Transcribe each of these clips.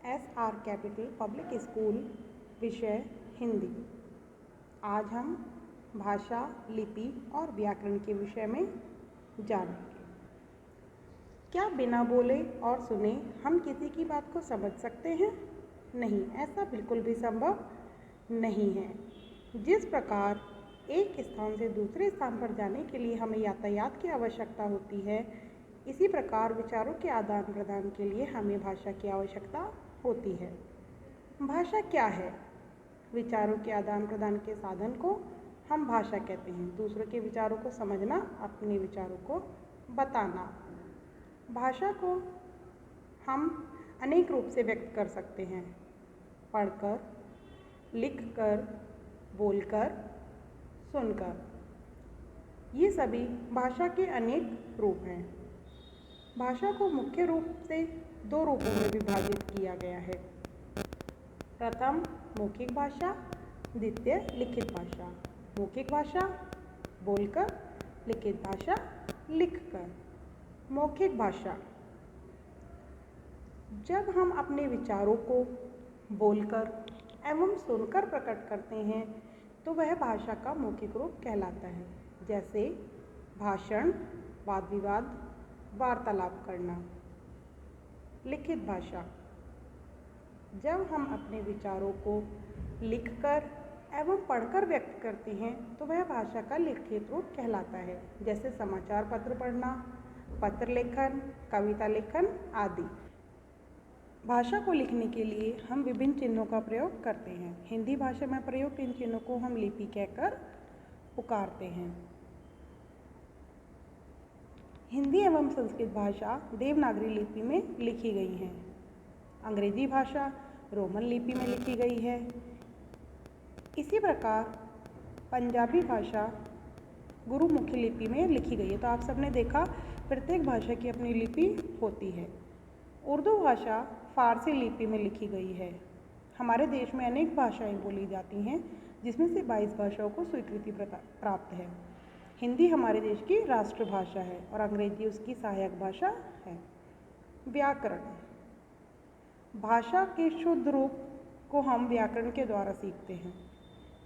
SR capital public school, विषय हिंदी। आज हम भाषा, लिपि और व्याकरण के विषय में जानेंगे। क्या बिना बोले और सुने हम किसी की बात को समझ सकते हैं? नहीं, ऐसा बिल्कुल भी संभव नहीं है। जिस प्रकार एक स्थान से दूसरे स्थान पर जाने के लिए हमें यातायात की आवश्यकता होती है, इसी प्रकार विचारों के आदान प्रदान के लिए हमें भाषा की आवश्यकता होती है। भाषा क्या है? विचारों के आदान प्रदान के साधन को हम भाषा कहते हैं। दूसरों के विचारों को समझना, अपने विचारों को बताना। भाषा को हम अनेक रूप से व्यक्त कर सकते हैं। पढ़कर, लिखकर, बोलकर, सुनकर। ये सभी भाषा के अनेक रूप हैं। भाषा को मुख्य रूप से दो रूपों में विभाजित किया गया है। प्रथम मौखिक भाषा, द्वितीय लिखित भाषा। मौखिक भाषा बोलकर, लिखित भाषा लिखकर। मौखिक भाषा, जब हम अपने विचारों को बोलकर एवं सुनकर प्रकट करते हैं तो वह भाषा का मौखिक रूप कहलाता है। जैसे भाषण, वाद विवाद, वार्तालाप करना। लिखित भाषा, जब हम अपने विचारों को लिखकर एवं पढ़कर व्यक्त करते हैं तो वह भाषा का लिखित रूप कहलाता है। जैसे समाचार पत्र पढ़ना, पत्र लेखन, कविता लेखन आदि। भाषा को लिखने के लिए हम विभिन्न चिन्हों का प्रयोग करते हैं। हिंदी भाषा में प्रयुक्त इन चिन्हों को हम लिपि कहकर पुकारते हैं। हिंदी एवं संस्कृत भाषा देवनागरी लिपि में लिखी गई हैं। अंग्रेजी भाषा रोमन लिपि में लिखी गई है। इसी प्रकार पंजाबी भाषा गुरुमुखी लिपि में लिखी गई है। तो आप सबने देखा, प्रत्येक भाषा की अपनी लिपि होती है। उर्दू भाषा फारसी लिपि में लिखी गई है। हमारे देश में अनेक भाषाएं बोली जाती हैं, जिसमें से 22 भाषाओं को स्वीकृति प्राप्त है। हिंदी हमारे देश की राष्ट्रभाषा है और अंग्रेजी उसकी सहायक भाषा है। व्याकरण, भाषा के शुद्ध रूप को हम व्याकरण के द्वारा सीखते हैं।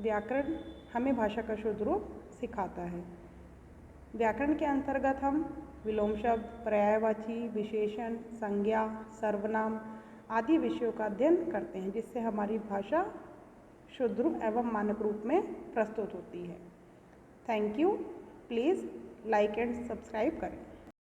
व्याकरण हमें भाषा का शुद्ध रूप सिखाता है। व्याकरण के अंतर्गत हम विलोम शब्द, पर्यायवाची, विशेषण, संज्ञा, सर्वनाम आदि विषयों का अध्ययन करते हैं, जिससे हमारी भाषा शुद्ध रूप एवं मानक रूप में प्रस्तुत होती है। Thank you. Please like and subscribe करें।